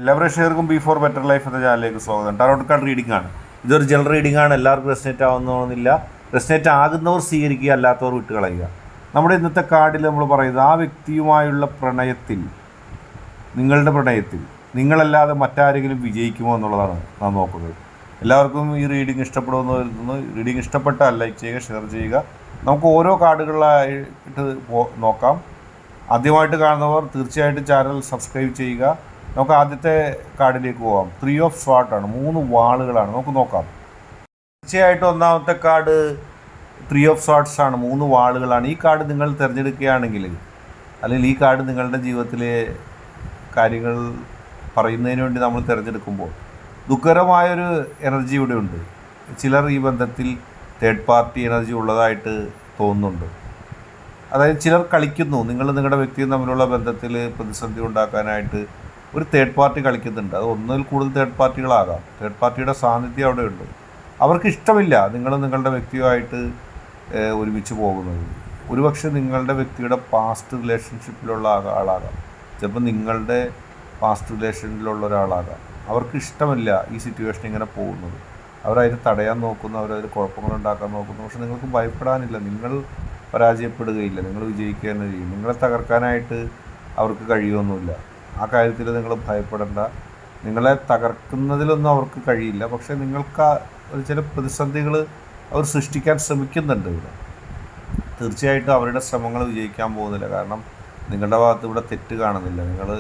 എല്ലാ പ്രേക്ഷകർക്കും before better life എന്ന ചാനലിലേക്ക് സ്വാഗതം. ടാരോട്ട് കാർഡ് റീഡിംഗ് ആണ്. ഇതൊരു ജനറൽ റീഡിംഗ് ആണ്. എല്ലാവർക്കും റെസിനേറ്റ് ആവുന്നതൊന്നുമില്ല. റെസിനേറ്റ് ആകുന്നവർ സ്വീകരിക്കുക, അല്ലാത്തവർ വിട്ടുകളയുക. നമ്മുടെ ഇന്നത്തെ കാർഡിൽ നമ്മൾ പറയുന്നത് ആ വ്യക്തിയുമായുള്ള പ്രണയത്തിൽ, നിങ്ങളുടെ പ്രണയത്തിൽ നിങ്ങളല്ലാതെ മറ്റാരെങ്കിലും വിജയിക്കുമോ എന്നുള്ളതാണ് നാം നോക്കുന്നത്. എല്ലാവർക്കും ഈ റീഡിംഗ് ഇഷ്ടപ്പെടുമെന്ന് കരുതുന്നു. റീഡിംഗ് ഇഷ്ടപ്പെട്ടാൽ ലൈക്ക് ചെയ്യുക, ഷെയർ ചെയ്യുക. നമുക്ക് ഓരോ കാർഡുകളായിട്ട് നോക്കാം. ആദ്യമായിട്ട് കാണുന്നവർ തീർച്ചയായിട്ടും ചാനൽ സബ്സ്ക്രൈബ് ചെയ്യുക. നമുക്ക് ആദ്യത്തെ കാർഡിലേക്ക് പോകാം. 3 ഓഫ് സ്വാർഡ് ആണ്, 3 വാളുകളാണ്. നമുക്ക് നോക്കാം. തീർച്ചയായിട്ടും ഒന്നാമത്തെ കാർഡ് 3 ഓഫ് സ്വാർഡ്സ് ആണ്, 3 വാളുകളാണ്. ഈ കാർഡ് നിങ്ങൾ തിരഞ്ഞെടുക്കുകയാണെങ്കിൽ, അല്ലെങ്കിൽ ഈ കാർഡ് നിങ്ങളുടെ ജീവിതത്തിലെ കാര്യങ്ങൾ പറയുന്നതിന് വേണ്ടി നമ്മൾ തിരഞ്ഞെടുക്കുമ്പോൾ ദുഃഖകരമായൊരു എനർജി ഇവിടെ ഉണ്ട്. ചിലർ ഈ ബന്ധത്തിൽ തേർഡ് പാർട്ടി എനർജി ഉള്ളതായിട്ട് തോന്നുന്നുണ്ട്. അതായത് ചിലർ കളിക്കുന്നു, നിങ്ങളുടെ വ്യക്തിയും തമ്മിലുള്ള ബന്ധത്തിൽ പ്രതിസന്ധി ഉണ്ടാക്കാനായിട്ട് ഒരു തേർഡ് പാർട്ടി കളിക്കുന്നുണ്ട്. അത് ഒന്നിൽ കൂടുതൽ തേർഡ് പാർട്ടികളാകാം. തേർഡ് പാർട്ടിയുടെ സാന്നിധ്യം അവിടെയുണ്ട്. അവർക്ക് ഇഷ്ടമില്ല നിങ്ങളുടെ വ്യക്തിയുമായിട്ട് ഒരുമിച്ച് പോകുന്നത്. ഒരുപക്ഷെ നിങ്ങളുടെ വ്യക്തിയുടെ പാസ്റ്റ് റിലേഷൻഷിപ്പിലുള്ള ആളാകാം. ചിലപ്പോൾ നിങ്ങളുടെ പാസ്റ്റ് റിലേഷനിലുള്ള ഒരാളാകാം. അവർക്ക് ഇഷ്ടമില്ല ഈ സിറ്റുവേഷൻ ഇങ്ങനെ പോകുന്നത്. അവരതിന് തടയാൻ നോക്കുന്നു, അവരതിൽ കുഴപ്പങ്ങളുണ്ടാക്കാൻ നോക്കുന്നു. പക്ഷെ നിങ്ങൾക്ക് ഭയപ്പെടാനില്ല. നിങ്ങൾ പരാജയപ്പെടുകയില്ല, നിങ്ങൾ വിജയിക്കുക തന്നെ ചെയ്യും. നിങ്ങളെ തകർക്കാനായിട്ട് അവർക്ക് കഴിയുമൊന്നുമില്ല. ആ കാര്യത്തിൽ നിങ്ങൾ ഭയപ്പെടേണ്ട. നിങ്ങളെ തകർക്കുന്നതിലൊന്നും അവർക്ക് കഴിയില്ല. പക്ഷേ നിങ്ങൾക്ക് ചില പ്രതിസന്ധികൾ അവർ സൃഷ്ടിക്കാൻ ശ്രമിക്കുന്നുണ്ട് ഇവിടെ. തീർച്ചയായിട്ടും അവരുടെ ശ്രമങ്ങൾ വിജയിക്കാൻ പോകുന്നില്ല. കാരണം നിങ്ങളുടെ ഭാഗത്ത് ഇവിടെ തെറ്റ് കാണുന്നില്ല. നിങ്ങൾ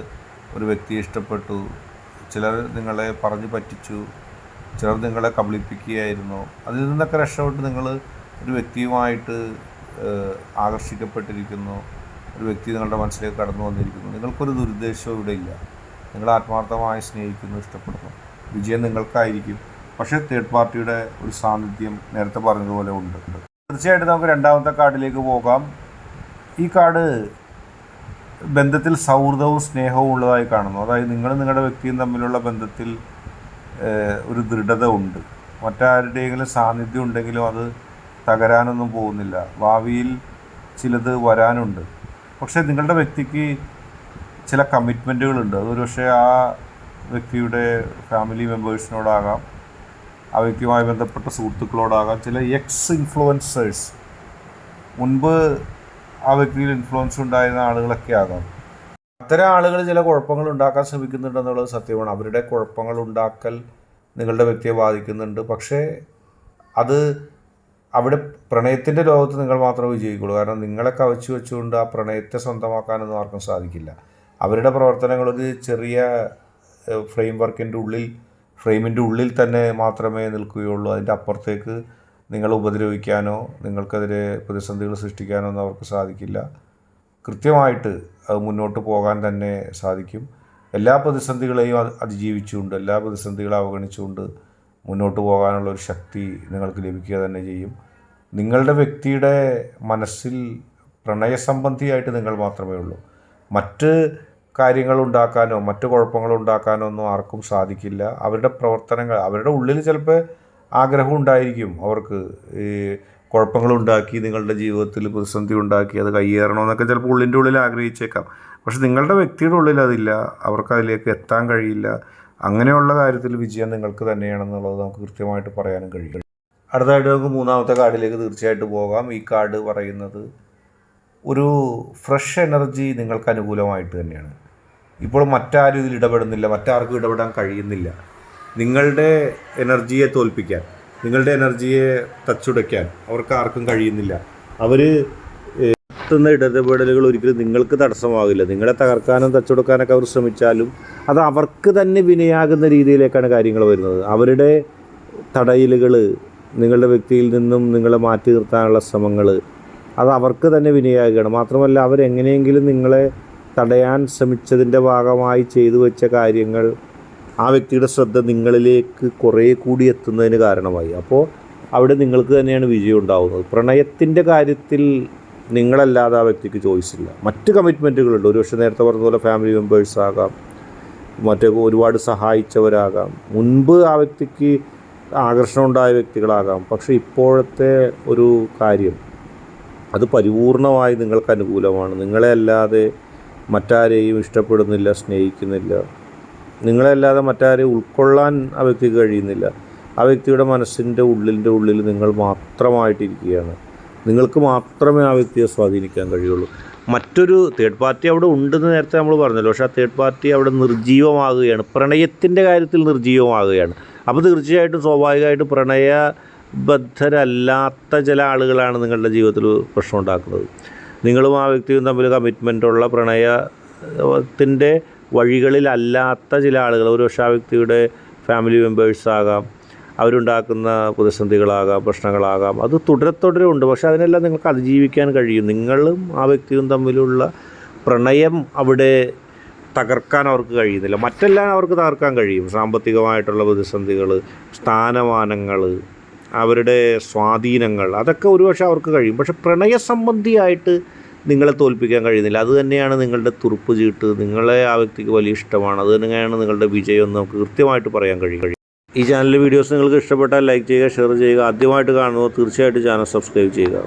ഒരു വ്യക്തിയെ ഇഷ്ടപ്പെട്ടു, ചിലർ നിങ്ങളെ പറഞ്ഞു പറ്റിച്ചു, ചിലർ നിങ്ങളെ കബളിപ്പിക്കുകയായിരുന്നു. അതിൽ നിന്നൊക്കെ രക്ഷപ്പെട്ട് നിങ്ങൾ ഒരു വ്യക്തിയുമായിട്ട് ആകർഷിക്കപ്പെട്ടിരിക്കുന്നു. ഒരു വ്യക്തി നിങ്ങളുടെ മനസ്സിലേക്ക് കടന്നു വന്നിരിക്കുന്നു. നിങ്ങൾക്കൊരു ദുരുദ്ദേശവും ഇവിടെ ഇല്ല. നിങ്ങൾ ആത്മാർത്ഥമായി സ്നേഹിക്കുന്നു, ഇഷ്ടപ്പെടുന്നു. വിജയം നിങ്ങൾക്കായിരിക്കും. പക്ഷേ തേർഡ് പാർട്ടിയുടെ ഒരു സാന്നിധ്യം നേരത്തെ പറഞ്ഞതുപോലെ ഉണ്ട്. തീർച്ചയായിട്ടും നമുക്ക് രണ്ടാമത്തെ കാർഡിലേക്ക് പോകാം. ഈ കാർഡ് ബന്ധത്തിൽ സൗഹൃദവും സ്നേഹവും ഉള്ളതായി കാണുന്നു. അതായത് നിങ്ങളുടെ വ്യക്തിയും തമ്മിലുള്ള ബന്ധത്തിൽ ഒരു ദൃഢത ഉണ്ട്. മറ്റാരുടെയെങ്കിലും സാന്നിധ്യം ഉണ്ടെങ്കിലും അത് തകരാനൊന്നും പോകുന്നില്ല. ഭാവിയിൽ ചിലത് വരാനുണ്ട്. പക്ഷേ നിങ്ങളുടെ വ്യക്തിക്ക് ചില കമ്മിറ്റ്മെൻറ്റുകളുണ്ട്. അതൊരു പക്ഷേ ആ വ്യക്തിയുടെ ഫാമിലി മെമ്പേഴ്സിനോടാകാം, ആ വ്യക്തിയുമായി ബന്ധപ്പെട്ട സുഹൃത്തുക്കളോടാകാം, ചില എക്സ് ഇൻഫ്ലുവൻസേഴ്സ്, മുൻപ് ആ വ്യക്തിയിൽ ഇൻഫ്ലുവൻസ് ഉണ്ടായിരുന്ന ആളുകളൊക്കെ ആകാം. അത്തരം ആളുകൾ ചില കുഴപ്പങ്ങൾ ഉണ്ടാക്കാൻ ശ്രമിക്കുന്നുണ്ടെന്നുള്ളത് സത്യമാണ്. അവരുടെ കുഴപ്പങ്ങൾ ഉണ്ടാക്കൽ നിങ്ങളുടെ വ്യക്തിയെ ബാധിക്കുന്നുണ്ട്. പക്ഷേ അത് അവിടെ പ്രണയത്തിൻ്റെ ലോകത്ത് നിങ്ങൾ മാത്രമേ വിജയിക്കുള്ളൂ. കാരണം നിങ്ങളെ കവച്ചു വെച്ചുകൊണ്ട് ആ പ്രണയത്തെ സ്വന്തമാക്കാനൊന്നും ആർക്കും സാധിക്കില്ല. അവരുടെ പ്രവർത്തനങ്ങൾ ഒരു ചെറിയ ഫ്രെയിമിൻ്റെ ഉള്ളിൽ തന്നെ മാത്രമേ നിൽക്കുകയുള്ളൂ. അതിൻ്റെ അപ്പുറത്തേക്ക് നിങ്ങളെ ഉപദ്രവിക്കാനോ നിങ്ങൾക്കെതിരെ പ്രതിസന്ധികൾ സൃഷ്ടിക്കാനോ ഒന്നും അവർക്ക് സാധിക്കില്ല. കൃത്യമായിട്ട് അത് മുന്നോട്ട് പോകാൻ തന്നെ സാധിക്കും. എല്ലാ പ്രതിസന്ധികളെയും അതിജീവിച്ചുകൊണ്ട്, എല്ലാ പ്രതിസന്ധികളെ അവഗണിച്ചുകൊണ്ട് മുന്നോട്ട് പോകാനുള്ളൊരു ശക്തി നിങ്ങൾക്ക് ലഭിക്കുക തന്നെ ചെയ്യും. നിങ്ങളുടെ വ്യക്തിയുടെ മനസ്സിൽ പ്രണയസംബന്ധിയായിട്ട് നിങ്ങൾ മാത്രമേ ഉള്ളൂ. മറ്റ് കാര്യങ്ങൾ ഉണ്ടാക്കാനോ മറ്റ് കുഴപ്പങ്ങൾ ഉണ്ടാക്കാനോ ഒന്നും ആർക്കും സാധിക്കില്ല. അവരുടെ പ്രവർത്തനങ്ങൾ, അവരുടെ ഉള്ളിൽ ചിലപ്പോൾ ആഗ്രഹം ഉണ്ടായിരിക്കും അവർക്ക് ഈ കുഴപ്പങ്ങളുണ്ടാക്കി നിങ്ങളുടെ ജീവിതത്തിൽ പ്രതിസന്ധി ഉണ്ടാക്കി അത് കയ്യേറണമെന്നൊക്കെ ചിലപ്പോൾ ഉള്ളിൻ്റെ ഉള്ളിൽ ആഗ്രഹിച്ചേക്കാം. പക്ഷെ നിങ്ങളുടെ വ്യക്തിയുടെ ഉള്ളിൽ അതില്ല. അവർക്ക് അതിലേക്ക് എത്താൻ കഴിയില്ല. അങ്ങനെയുള്ള കാര്യത്തിൽ വിജയം നിങ്ങൾക്ക് തന്നെയാണെന്നുള്ളത് നമുക്ക് കൃത്യമായിട്ട് പറയാനും കഴിയും. അടുത്തതായിട്ട് നമുക്ക് മൂന്നാമത്തെ കാർഡിലേക്ക് തീർച്ചയായിട്ടും പോകാം. ഈ കാർഡ് പറയുന്നത് ഒരു ഫ്രഷ് എനർജി നിങ്ങൾക്ക് അനുകൂലമായിട്ട് തന്നെയാണ്. ഇപ്പോൾ മറ്റാരും ഇതിൽ ഇടപെടുന്നില്ല, മറ്റാർക്കും ഇടപെടാൻ കഴിയുന്നില്ല. നിങ്ങളുടെ എനർജിയെ തോൽപ്പിക്കാൻ, നിങ്ങളുടെ എനർജിയെ തച്ചുടയ്ക്കാൻ അവർക്ക് ആർക്കും കഴിയുന്നില്ല. അവർ നടത്തുന്ന ഇടപെടലുകൾ ഒരിക്കലും നിങ്ങൾക്ക് തടസ്സമാകില്ല. നിങ്ങളെ തകർക്കാനും തച്ചുടക്കാനൊക്കെ അവർ ശ്രമിച്ചാലും അത് അവർക്ക് തന്നെ വിനയാകുന്ന രീതിയിലേക്കാണ് കാര്യങ്ങൾ വരുന്നത്. അവരുടെ തടയലുകൾ, നിങ്ങളുടെ വ്യക്തിയിൽ നിന്നും നിങ്ങളെ മാറ്റി നിർത്താനുള്ള ശ്രമങ്ങൾ, അത് അവർക്ക് തന്നെ വിനയാകുകയാണ്. മാത്രമല്ല അവരെങ്ങനെയെങ്കിലും നിങ്ങളെ തടയാൻ ശ്രമിച്ചതിൻ്റെ ഭാഗമായി ചെയ്തു വെച്ച കാര്യങ്ങൾ ആ വ്യക്തിയുടെ ശ്രദ്ധ നിങ്ങളിലേക്ക് കുറേ കൂടി എത്തുന്നതിന് കാരണമായി. അപ്പോൾ അവിടെ നിങ്ങൾക്ക് തന്നെയാണ് വിജയം ഉണ്ടാകുന്നത്. പ്രണയത്തിൻ്റെ കാര്യത്തിൽ നിങ്ങളല്ലാതെ ആ വ്യക്തിക്ക് ചോയ്സില്ല. മറ്റ് കമ്മിറ്റ്മെൻറ്റുകളുണ്ട്. ഒരുപക്ഷെ നേരത്തെ പറഞ്ഞതുപോലെ ഫാമിലി മെമ്പേഴ്സ് ആകാം, മറ്റേ ഒരുപാട് സഹായിച്ചവരാകാം, മുൻപ് ആ വ്യക്തിക്ക് ആകർഷണം ഉണ്ടായ വ്യക്തികളാകാം. പക്ഷേ ഇപ്പോഴത്തെ ഒരു കാര്യം അത് പരിപൂർണമായി നിങ്ങൾക്ക് അനുകൂലമാണ്. നിങ്ങളെ അല്ലാതെ മറ്റാരെയും ഇഷ്ടപ്പെടുന്നില്ല, സ്നേഹിക്കുന്നില്ല. നിങ്ങളല്ലാതെ മറ്റാരെയും ഉൾക്കൊള്ളാൻ ആ വ്യക്തിക്ക് കഴിയുന്നില്ല. ആ വ്യക്തിയുടെ മനസ്സിൻ്റെ ഉള്ളിൽ നിങ്ങൾ മാത്രമായിട്ടിരിക്കുകയാണ്. നിങ്ങൾക്ക് മാത്രമേ ആ വ്യക്തിയെ സ്വാധീനിക്കാൻ കഴിയുള്ളൂ. മറ്റൊരു തേർഡ് പാർട്ടി അവിടെ ഉണ്ടെന്ന് നേരത്തെ നമ്മൾ പറഞ്ഞല്ലോ. പക്ഷേ ആ തേർഡ് പാർട്ടി അവിടെ നിർജ്ജീവമാകുകയാണ്, പ്രണയത്തിൻ്റെ കാര്യത്തിൽ നിർജ്ജീവമാകുകയാണ്. അപ്പോൾ തീർച്ചയായിട്ടും സ്വാഭാവികമായിട്ടും പ്രണയബദ്ധരല്ലാത്ത ചില ആളുകളാണ് നിങ്ങളുടെ ജീവിതത്തിൽ പ്രശ്നം ഉണ്ടാക്കുന്നത്. നിങ്ങളും ആ വ്യക്തിയും തമ്മിൽ കമ്മിറ്റ്മെൻറ്റുള്ള പ്രണയത്തിൻ്റെ വഴികളിലല്ലാത്ത ചില ആളുകൾ, ഒരുപക്ഷെ ആ വ്യക്തിയുടെ ഫാമിലി മെമ്പേഴ്സാകാം, അവരുണ്ടാക്കുന്ന പ്രതിസന്ധികളാകാം, പ്രശ്നങ്ങളാകാം, അത് തുടരെ ഉണ്ട്. പക്ഷേ അതിനെല്ലാം നിങ്ങൾക്ക് അതിജീവിക്കാൻ കഴിയും. നിങ്ങളും ആ വ്യക്തിയും തമ്മിലുള്ള പ്രണയം അവിടെ തകർക്കാൻ അവർക്ക് കഴിയുന്നില്ല. മറ്റെല്ലാം അവർക്ക് തകർക്കാൻ കഴിയും. സാമ്പത്തികമായിട്ടുള്ള പ്രതിസന്ധികൾ, സ്ഥാനമാനങ്ങൾ, അവരുടെ സ്വാധീനങ്ങൾ, അതൊക്കെ ഒരുപക്ഷെ അവർക്ക് കഴിയും. പക്ഷേ പ്രണയസംബന്ധിയായിട്ട് നിങ്ങളെ തോൽപ്പിക്കാൻ കഴിയുന്നില്ല. അത് തന്നെയാണ് നിങ്ങളുടെ തുറുപ്പ് ചീട്ട്. നിങ്ങളെ ആ വ്യക്തിക്ക് വലിയ ഇഷ്ടമാണ്, അത് തന്നെയാണ് നിങ്ങളുടെ വിജയം എന്ന് നമുക്ക് കൃത്യമായിട്ട് പറയാൻ കഴിയും. ഈ ചാനലിലെ വീഡിയോസ് നിങ്ങൾക്ക് ഇഷ്ടപ്പെട്ടാൽ ലൈക്ക് ചെയ്യുക, ഷെയർ ചെയ്യുക. ആദ്യമായിട്ട് കാണുമ്പോൾ തീർച്ചയായിട്ടും ചാനൽ സബ്സ്ക്രൈബ് ചെയ്യുക.